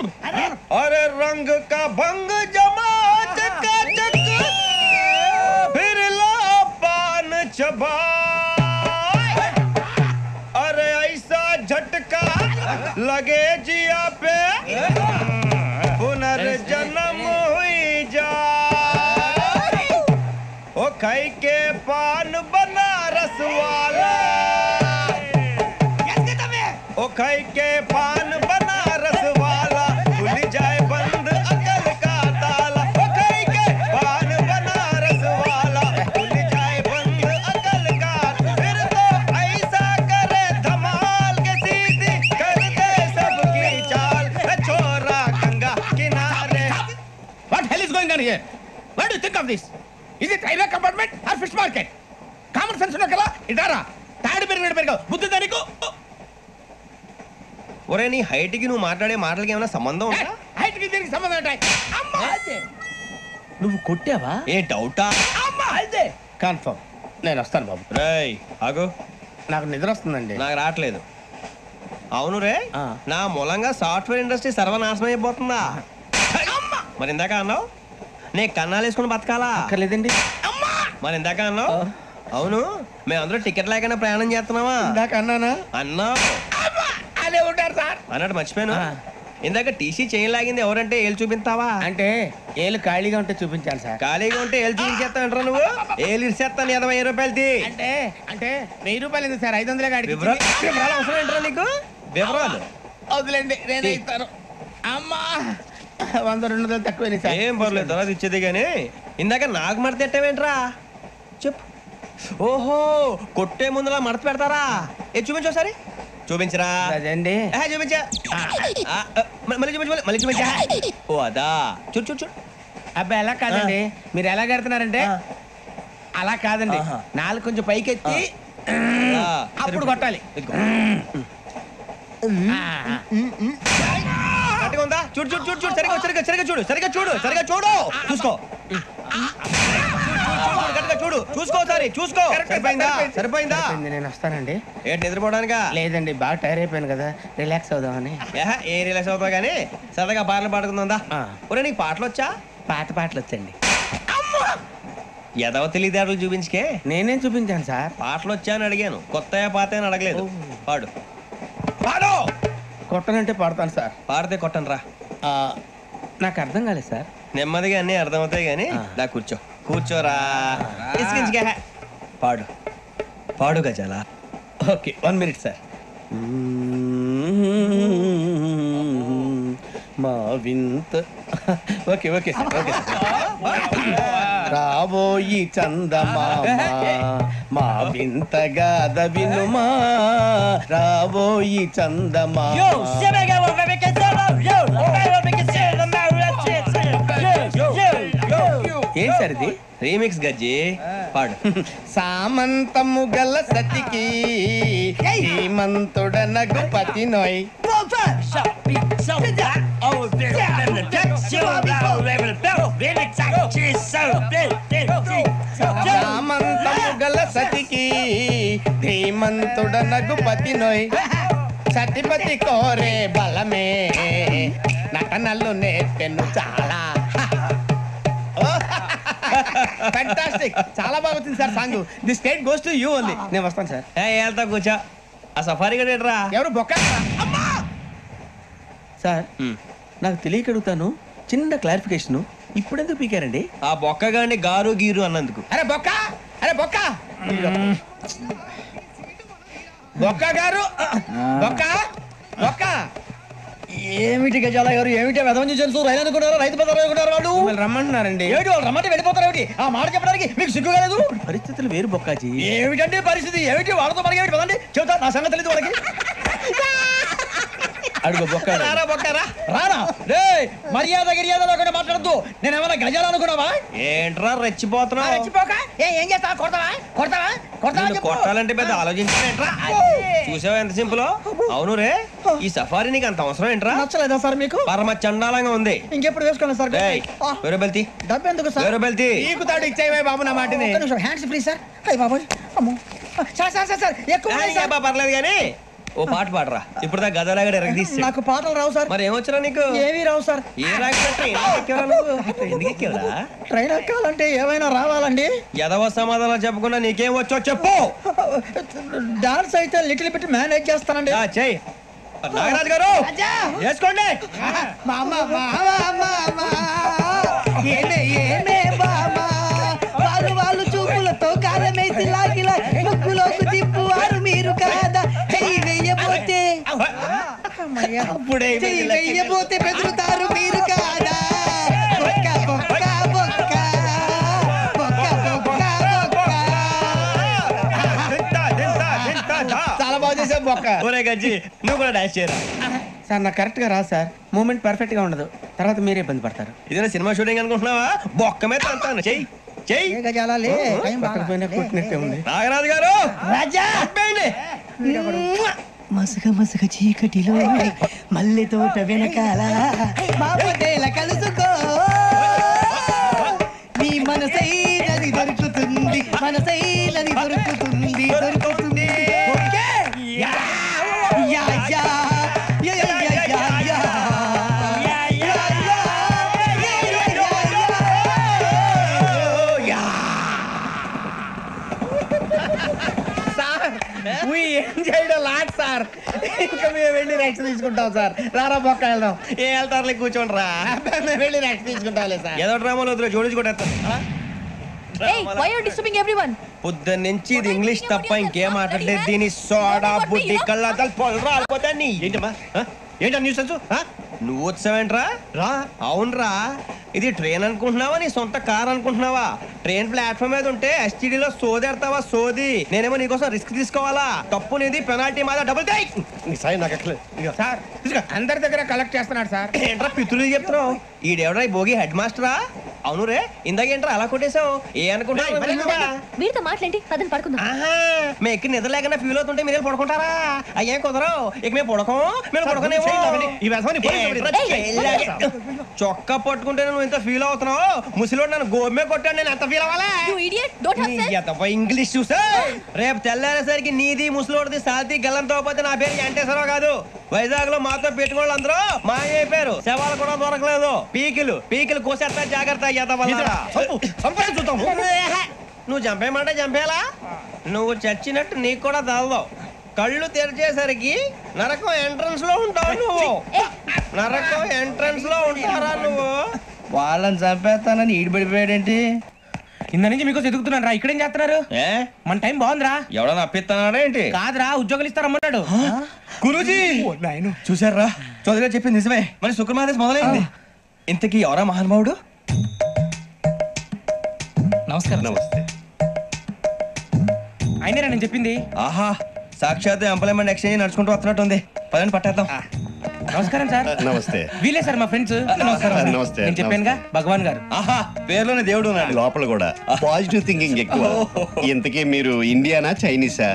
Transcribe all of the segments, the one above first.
अरे रंग का भंग जमा चकाचक फिर ला पान चबा अरे ऐसा झटका लगे जिया पे पुनर्जन्म हुई जा ओ खाई के पान बनारस वाला ओ खाई के पान बनारस वाला खुल जाए बंद अकल का ताला ओ खाई के पान बनारस वाला खुल जाए बंद अकल का फिर तो ऐसा करे धमाल के सीधी कर दे सबकी चाल छोरा गंगा किनारे What hell is going on here? What do you think of this? Is it railway compartment or fish market? Common sense ఉన్న కల ఇదారా తాడి పెరిగినట్టు బుద్ధి దానికి ఒరే నీ హైట్ కి నువ్వు మాట్లాడే మాటలకి ఏమైనా సంబంధం ఉందా? హైట్ కి దీనికి సంబంధం ఉంటాయి. అమ్మా అదే నువ్వు కొట్టావా? ఏ డౌటా? అమ్మా అదే కన్ఫర్మ్. నేను వస్తాను బాబు. రేయ్ ఆగు. నాకు నిద్ర వస్తుందండి. నాకు రావట్లేదు. అవును రే, నా మూలంగా సాఫ్ట్వేర్ ఇండస్ట్రీ సర్వనాశనం అయిపోతుందా? మరి ఇందాక అన్నావు నే కన్నాలు వేసుకుని బతకాలా? అక్కర్లేదండి. మరి ఇందాక అన్నావు అవును మేమందరూ టికెట్ లేకుండా ప్రయాణం చేస్తున్నావా? ఇందాక అన్నానా? అన్నావు. అదే ఉంటారు సార్ అన్నట్టు మర్చిపోయాను. ఇందాక టీసీ చేయి లాగింది ఎవరంటే ఏళ్ళు చూపిస్తావా? అంటే ఏళ్ళు ఖాళీగా ఉంటే చూపించాను సార్. ఖాళీగా ఉంటే ఏళ్ళు చూపించేస్తానంటారా నువ్వు? ఏళ్ళు ఇచ్చేస్తాను 20 రూపాయలది. అంటే అంటే 1000 రూపాయలు ఎందుకు సార్? 500 గాడికి వివరాలు అవసరం ఏంటరా నీకు? వివరాలు వదిలేండి నేనే ఇస్తాను. అమ్మా 100 200 తక్కువ సార్. ఏం పర్లేదు తర్వాత ఇచ్చేది కానీ ఇందాక నాకు మడత పెట్టావేంట్రా చెప్పు. ఓహో కొట్టే ముందులా మడత పెడతారా? ఏ చూపించు ఒకసారి. చూపించరా? అదండి చూపించా. మళ్ళీ చూపించు మళ్ళీ చూపించా. ఓ అదా చూడు చూడు చూడు. అబ్బాయి ఎలా కాదండి, మీరు ఎలా కడుతున్నారంటే అలా కాదండి. నాలుగు కొంచెం పైకెత్తి అప్పుడు కొట్టాలి. కరెక్ట్గా ఉందా? చూడు చూడు చూడు చూడు సరిగా సరిగా సరిగా చూడు సరిగా చూడు సరిగా చూడు చూసుకో. చూడు చూసుకో సారి చూసుకో. సరిపోయిందా? సరిపోయిందా? నేను వస్తానండి. ఏంటి నిద్రపోవడానికా? లేదండి బాగా టైర్ అయిపోయాను కదా, రిలాక్స్ అవుదామని. ఏ రిలాక్స్ అవుతావు కానీ సరదాగా పాటలు పాడుకుందా? ఒరే నీకు పాటలు వచ్చా? పాటలు వచ్చండి. ఎదవ తెలియదారులు చూపించుకే. నేనేం చూపించాను సార్? పాటలు వచ్చా అని అడిగాను, కొత్త పాత అని అడగలేదు. పాడు పాడు. కొట్టనంటే పాడతాను సార్. పాడితే కొట్టను రా. నాకు అర్థం కాలేదు సార్. నెమ్మదిగా అన్నీ అర్థమవుతాయి కానీ దా కూర్చో. కూర్చోరా. పాడు పాడు గజాల. Okay 1 minute sir. మా వింత okay okay sir okay sir. రాబోయి చందమామ మా వింత గాథ వినుమా, రాబోయి చందమామ. ఏం సార్ ఇది? రీమిక్స్ గజ్జి పాడు. సామంతము గల సతికి హేమంతుడ నగుపతి నోయ్. సామంతము గల సతికి ధీమంతుడ నగుపతి నోయ్. సతిపతి కోరే బలమే నటనలు నేర్పెను చాలా. ఫ్యాంటాస్టిక్, చాలా బాగా వచ్చింది sir song. The state goes to you only. నేను వస్తాను సార్. వెళ్తా కూర్చో. ఆ సఫారీ గడేట్రా ఎవరు బొక్క సార్? నాకు తెలియక అడుగుతాను, చిన్న క్లారిఫికేషన్. ఇప్పుడెందుకు పీకారండి? ఆ బొక్క గాని గారు గీరు అన్నందుకు. అరే బొక్క, అరే బొక్క బొక్క గారు, బొక్క బొక్క. ఏమిటి గజాల గారు, ఏమిటి వెదవం చూసారు? రైలు అనుకున్నారు, రైతు బజార్ అనుకున్నారు. వాళ్ళు రమ్మంటున్నారండి. ఏమిటి వాళ్ళు రమ్మంటే వెళ్ళిపోతారు? ఏమిటి ఆ మాట చెప్పడానికి మీకు సిగ్గు కాలేదు? పరిస్థితులు వేరు బొక్కాజీ. ఏమిటంటే పరిస్థితి ఏమిటి? వాళ్ళతో మనకి ఏమిటి పదండి చెబుతా, నా సంగతి తెలియదు వాళ్ళకి. అడుగు బొక్క. రారా బొక్కరా. రానా రే, మర్యాద గిర్యాద లేకుండా మాట్లాడద్దు. నేను ఏమన్నా గజాలు అనుకున్నావా? ఏంట్రా రెచ్చిపోతున్నావు? రెచ్చిపోక ఏం చేస్తావా? కొడతావా కొడతావా కొడతావా? కొట్టాలంటే పెద్ద ఆలోచించావేంట్రా? చూసావా ఎంత సింపుల్. అవును రే, ఈ సఫారీ నీకు అంత అవసరం ఏంట్రా? నచ్చలేదా సార్ మీకు? పరమ చండాలంగా ఉంది. ఇంకెప్పుడు వేసుకోండి సార్. వేరే బెల్తి డబ్బు ఎందుకు సార్? వేరే బెల్తి నీకు తాడు ఇచ్చేవే బాబు నా మాటని. Hands free sir. అయ్యి బాబోయ్, అమ్మో సార్ సార్ సార్ సార్ ఎక్కువ పర్లేదు కానీ ఓ పాట పాడరా ఇప్పుడు దా గదలాగడ ఎరగదీసి నాకు పాటలు రావు సార్. మరి ఏమొచ్చరా నీకు? ఏమీ రావు సార్. ఏ రాకపోతే ఎందుకు ఎక్కేవరా? ట్రైన్ ఎక్కాలంటే ఏమైనా రావాలండి. ఎదవ సమాధానం చెప్పకుండా నీకేం వచ్చో చెప్పు. డాన్స్ అయితే లిటిల్ బిట్ మేనేజ్ చేస్తానండి. చెయ్యి నాగరాజు గారు వేసుకోండి. వాళ్ళు చూపులతో కాలమేసి లాగిలా ముక్కులోకి తిప్పువారు మీరు కాదా? వెయ్యబోతే వెయ్యబోతే బెదురుతారు మీరు కాదా? చాలా బాగా చేసావు బొక్క. ఒరే గజ్జి నువ్వు కూడా డాన్స్ చేయరా? సార్ నాకు కరెక్ట్ గా రాదు సార్. మూమెంట్ పర్ఫెక్ట్ గా ఉండదు, తర్వాత మీరే ఇబ్బంది పడతారు. ఇదేనా సినిమా షూటింగ్ అనుకుంటున్నావా? బొక్క మీద అంటాను. చెయ్యి చెయ్యి. కొట్టినట్టే ఉంది. నాగరాజు గారు రాజా చెప్పండి. మసగ మసగ చీకటిలో మల్లె తోట వెనకాల బాబేల కలుసుకో నీ మనసైనది దొరుకుతుంది, మనసైనది దొరుకుతుంది, దొరుకుతుంది. Yeah yeah yeah yeah yeah yeah yeah. Sir ఇంకా మేము వెళ్ళి రెక్స్ తీసుకుంటాం సార్. రారా బొక్క వెళ్దాం. ఏ వెళ్తారులే కూర్చోండి రా. మేము వెళ్ళి రెక్స్ తీసుకుంటాంలే సార్. ఏదో డ్రామాలో వద్దులే జోడించుకుంటా. పొద్దున్న నుంచి ఇది ఇంగ్లీష్ తప్ప ఇంకేం మాట్లాడలేదు. దీని సోడా బుడ్డి కళ్ళ పొలరా రాలిపోతా నీ. ఏంటమ్మా ఏంటా న్యూస్ తెలుసు? నువ్వు వచ్చావేంట్రా? రా. అవునరా, ఇది ట్రైన్ అనుకుంటున్నావా నీ సొంత కార్ అనుకుంటున్నావా? ట్రైన్ ప్లాట్ఫామ్ మీద ఉంటే ఎస్టీడీలో సోదేడతావా సోది? నేనేమో నీకోసం రిస్క్ తీసుకోవాలా? తప్పు నీది, పెనాల్టీ మాదా, డబుల్ టై. సాయి నాకు ఎక్కలేదు సార్. అందరి దగ్గర కలెక్ట్ చేస్తున్నాడు సార్. ఏంట్రా పితులు చెప్తున్నావు? ఈడెవడ్రా ఈ భోగి హెడ్ మాస్టరా? అవును రే, ఇందాకేంట్రా అలా కొట్టేశావు? ఏ అనుకుంటావు? వీరితో మాట్లాడి అతను పడుకుందాం. మేము ఎక్కడ నిద్ర లేకుండా ఫీల్ అవుతుంటే మీరు పడుకుంటారా? అయ్యేం కుదరవు. ఇక మేము పడకం, మేము పడకనేమో. చొక్కా పట్టుకుంటే నువ్వు ఇంత ఫీల్ అవుతున్నావు. ముసలివాడు నన్ను గోమే కొట్టాడు, నేను ఎంత ఫీల్ అవ్వాలా? ఇంగ్లీష్ చూసా. రేపు తెల్లారేసరికి నీది ముసలివాడిది సాతి గల్లంతో పోతే నా పేరు వెంకటేశ్వరరావు కాదు. వైజాగ్ లో మాతో పెట్టుకోళ్ళు అందరూ మాయైపోయారు. శవాలు కూడా దొరకలేదు. పీకిలు పీకిలు కోసేస్తా, జాగ్రత్త. నువ్వు చంపేయమంటే చంపేలా? నువ్వు చచ్చినట్టు నీకు కూడా తగదు. కళ్ళు తెరిచేసరికి నరకం ఎంట్రన్స్ లో ఉంటావు నువ్వు. నరకం ఎంట్రన్స్ లో ఉంటారా నువ్వు? వాళ్ళని చంపేస్తానని ఈడిపడిపోయాడేంటి? ఇంత నుంచి మీకు ఎదుగుతున్నాను రా. ఇక్కడేం చేస్తున్నారు? మన టైం బాగుందిరా. ఎవడన్నా అప్పిస్తున్నాడా ఏంటి? కాదురా, ఉద్యోగాలు ఇస్తారమ్మన్నాడు. గురూజీ చూసారా, చౌదరిగా చెప్పింది నిజమే. మరి శుక్రమాదేశ్ మొదలైంది. ఇంతకీ ఎవరా మహానుభావుడు? నమస్కారం. నమస్తే. అయినరా నేను చెప్పింది? ఆహా, సాక్షాత్ ఎంప్లాయ్మెంట్ ఎక్స్చేంజ్ నడుచుకుంటూ వస్తున్నట్టు ఉంది. పదండి పట్టేద్దాం. నమస్కారం సార్. నమస్తే. వీలే సార్ మా ఫ్రెండ్స్. నమస్కారం. నమస్తే. నేను చెప్పానుగా భగవాన్ గారు. ఆహా, పేర్లోనే దేవుడు ఉన్నాడు. లోపల కూడా పాజిటివ్ థింకింగ్ ఎక్కువ. ఇంతకీ మీరు ఇండియానా చైనీసా?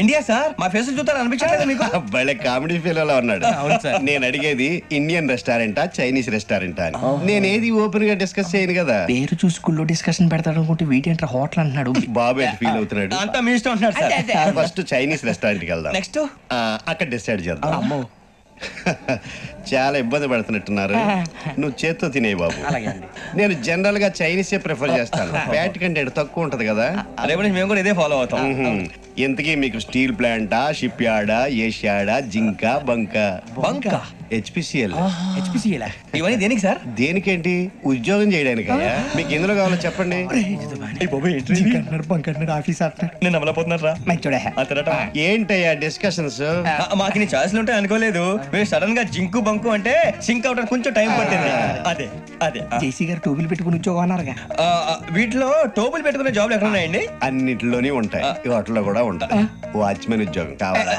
India sir. మా ఫేస్ చూస్తారు అనిపించలేదు మీకు? భలే కామెడీ ఫీల్ అలా ఉన్నాడు. అవును సార్. నేను అడిగేది ఇండియన్ రెస్టారెంటా చైనీస్ రెస్టారెంటా అని. నేనేది ఓపెన్ గా డిస్కస్ చేయను కదా. పేరు చూసుకుల్లో డిస్కషన్ పెడతాడు అనుకుంటే వీటేంట్రా హోటల్ అంటున్నాడు. బాబు ఎట్ ఫీల్ అవుతున్నాడు. అంతా మీ ఇష్టం ఉంటున్నాడు సార్. ఫస్ట్ చైనీస్ రెస్టారెంట్ కి వెళ్దాం. నెక్స్ట్ అక్కడ డిసైడ్ చేద్దాం. చాలా ఇబ్బంది పడుతున్నట్టున్నారు. నువ్వు చేత్తో తినే బాబు. నేను జనరల్ గా చైనీసే ప్రిఫర్ చేస్తాను. ఫ్యాట్ కంటెంట్ తక్కువ ఉంటది కదా. రేపు నుంచి మేము కూడా ఇదే ఫాలో అవుతాం. ఇంతకీ మీకు స్టీల్ ప్లాంటా, షిప్ యార్డా, ఏషియాడా, జింక, బంకా? బంకా? హెచ్పిసిఎల్. ఇవన్నీ దేనికి సార్? దేనికేంటి? ఉద్యోగం చేయడానికి. మీకు ఎందులో కావాలో చెప్పండి. నేను అమలపోతున్నారా? ఏంటయ్యా డిస్కషన్స్? మాకు నీ ఛాయిస్లు ఉంటాయి అనుకోలేదు. మీరు సడన్ గా జింకు బంకు అంటే సింక్ అవడానికి కొంచెం టైం పట్టింది. అదే అదే జేసీ గారు టోబుల్ పెట్టుకుని ఉద్యోగం అన్నారుగా. వీటిలో టోపులు పెట్టుకునే జాబ్లు ఎక్కడ ఉన్నాయండి? అన్నిటిలోనే ఉంటాయి, వాటిలో కూడా ఉంటాయి. వాచ్మెన్ ఉద్యోగం కావాలా?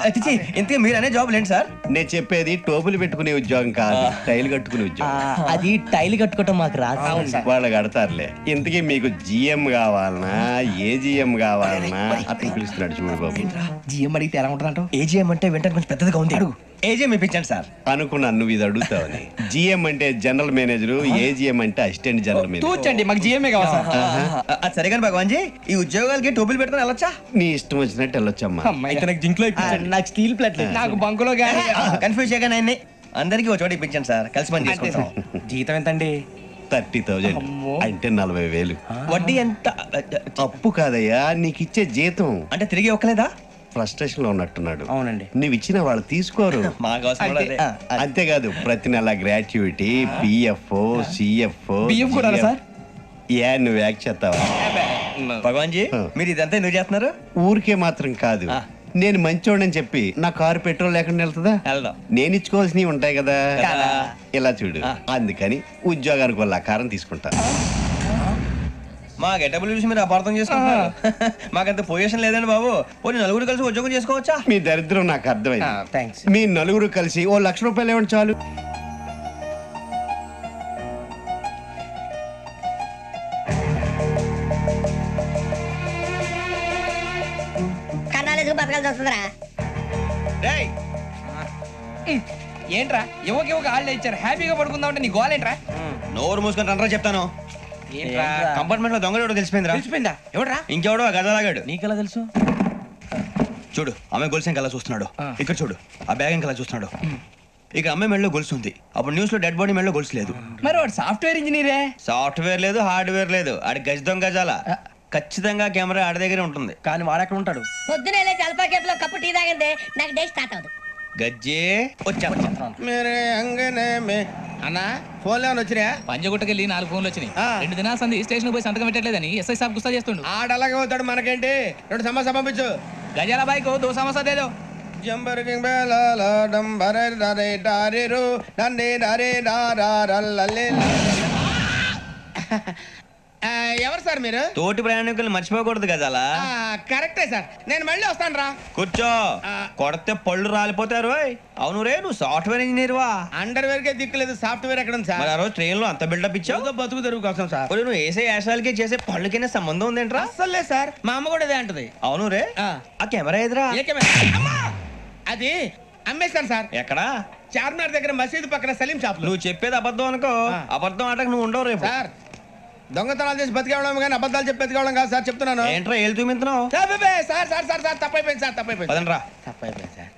ఇంతకీ మీరు అనే జాబ్ ఏంటి సార్? నేను చెప్పేది టోపులు పెట్టుకునే కట్టుకునే ఉద్యోగం కాదు, టైల్ కట్టుకునే ఉద్యోగం. అది టైల్ కట్టుకోవటం మాకు రాదు. వాళ్ళు కడతారులే. ఇంతకీ మీకు జిఎం కావాలనా, ఏజిఎం కావాలనా అట్లా పిలుస్తున్నాడు చూడు బాబు. జిఎం అడిగితే ఎలా ఉంటుందంట? ఏజీఎం అంటే వెంటనే కొంచెం పెద్దదిగా ఉంది. అడుగు. ఏజీఎం ఇప్పించండి సార్. అనుకున్నాను నువ్వు ఇది అడుగుతావని. జిఎం అంటే జనరల్ మేనేజర్, ఏజిఎం అంటే అసిస్టెంట్ జనరల్ మేనేజర్. తూచండి, మాకు జిఎంఏ కావాలి సార్. అది సరే కానీ భగవాన్ జీ, ఈ ఉద్యోగాలకి టోపీలు పెట్టుకుని వెళ్ళొచ్చా? నీ ఇష్టం వచ్చినట్టు వెళ్ళొచ్చమ్మా. అయితే నాకు జింక్లో నాకు స్టీల్ ప్లేట్ నాకు బంకులో గానీ కన్ఫ్యూజ్ చేయగానే ఆయన్ని అందరికీ ఒక చోట ఇప్పించండి సార్, కలిసి పని చేసుకుంటాం. జీతం ఎంతండి? 30,000 అంటే 40,000. వడ్డీ ఎంత? అప్పు కాదయ్యా, నీకు ఇచ్చే జీతం. అంటే తిరిగి ఒక్కలేదా? ఫ్రస్ట్రేషన్ లో ఉన్నట్టున్నాడు. అవునండి. నువ్వు ఇచ్చిన వాళ్ళు తీసుకోరు. మాకు అవసరం కూడా అదే. అంతేకాదు ప్రతి నెల గ్రాట్యుటీ, పిఎఫ్, సిఎఫ్. బియ్యం కూడా సార్? ఏ నువ్వు యాక్ చేస్తావా? భగవాన్ జీ, మీరు ఇదంతా ఎందుకు చేస్తున్నారు? ఊరికే మాత్రం కాదు, నేను మంచోడని చెప్పి నా కారు పెట్రోల్ లేకుండా వెళ్తుందా? వెళ్దాం. నేను ఇచ్చుకోవాల్సినవి ఉంటాయి కదా. కదా. ఇలా చూడు, అందుకని ఉద్యోగానికి వాళ్ళ ఆకారం తీసుకుంటా. మా గెటబుల్ చూసి మీరు అపార్థం చేసుకుంటున్నారు. మాకంత పొజిషన్ లేదండి బాబు. పోనీ నలుగురు కలిసి ఉద్యోగం చేసుకోవచ్చా? మీ దరిద్రం నాకు అర్థమైంది. థ్యాంక్స్. మీ నలుగురు కలిసి ఓ ₹1,00,000 ఇవ్వండి చాలు. కన్నాలేసుకు బతకాల్సి వస్తుందిరా. రేయ్ ఏంట్రా యువక హాలిడే ఇచ్చారు, హ్యాపీగా పడుకుందాం అంటే నీ గోల్ ఏంట్రా? నోరు మూసుకొని రండ్రా చెప్తాను. ఏంట్రా కంపార్ట్మెంట్ లో దొంగలు తెలిసిపోయిందిరా. తెలిసిపోయిందా? ఎవడ్రా? ఇంకెవడో ఆ గదలాగాడు. నీకెలా తెలుసు? చూడు, ఆమె గొలుసు ఇంకలా చూస్తున్నాడు. ఇక్కడ చూడు, ఆ బ్యాగ్ ఇంకలా చూస్తున్నాడు. ఇక అమ్మాయి మెడలో గొలుసు ఉంది. అప్పుడు న్యూస్ లో డెడ్ బాడీ మెడలో గొలుసు లేదు. మరి వాడు సాఫ్ట్వేర్ ఇంజనీరే. సాఫ్ట్వేర్ లేదు, హార్డ్వేర్ లేదు. ఆడి గజ దొంగ గజాల. ఖచ్చితంగా కెమెరా ఆడి దగ్గరే ఉంటుంది. కానీ వాడెక్కడ ఉంటాడు? పొద్దునే లేచి అల్పా కేఫ్లో కప్పు టీ తాగిందే నాకు డే స్టార్ట్ అవుతుంది. గజ్జే వచ్చా. మేరే అంగనే మే అన్నా ఫోన్లో వచ్చినా? పంజగుట్టకెళ్ళి 4 ఫోన్లు వచ్చినాయి. 2 దినాల సంది స్టేషన్ పోయి సంతకం పెట్టలేదని ఎస్ఐ సాబ్ గుస్తా చేస్తుండు. ఆడలాగే పోతాడు, మనకేంటి? 2 సమస్య పంపించు. గజాల బైక్ 2 సమస్య దేదో. జంబరకింగ్ బేలాల డంబరే డరే డారిరు డండే డరే డారల్లలే. ఎవరు సార్ మీరు? తోటి ప్రయాణికులు మర్చిపోకూడదు గజాల. కరెక్టే సార్, నేను మళ్ళీ వస్తాను రా. కూర్చో, కొడితే పళ్ళు రాలిపోతారు. అవును రే, నువ్వు సాఫ్ట్వేర్ ఇంజనీర్ వా? అండర్వేర్ కే దిక్కులేదు, సాఫ్ట్వేర్ ఎక్కడ ఉంది సార్? మరి ఆ రోజు ట్రైన్ లో అంత బిల్డప్ ఇచ్చావు. బతుకు తెరుగు కోసం సార్. మరి నువ్వు వేసే యాశాలకి చేసే పళ్ళకైనా సంబంధం ఉందేంట్రా? అస్సలు లేదు సార్, మా అమ్మ కూడా అదే అంటది. అవును రే, ఆ కెమెరా ఎదురా? ఏ కెమెరా? అమ్మా! అది అమ్మేశాను సార్. ఎక్కడా? చార్మినార్ దగ్గర మసీదు పక్కన సలీం షాప్ లో. నువ్వు చెప్పేది అబద్ధం అనుకో. అబద్ధం ఆటకు నువ్వు ఉండవు రేపు. సార్ దొంగతనాలు చేసి బతికేవడం కానీ అబద్ధాలు చెప్పి బతికేవడం కాదు సార్, చెప్తున్నాను. ఏంట్రా ఏళ్ళు చూపించినావు? Sir sir sir sir sir తప్పైపోయింది సార్, తప్పైపోయింది. పదండ్రా. తప్పైపోయింది సార్.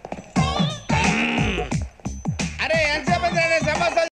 అరే ఎంతసేపు సమస్య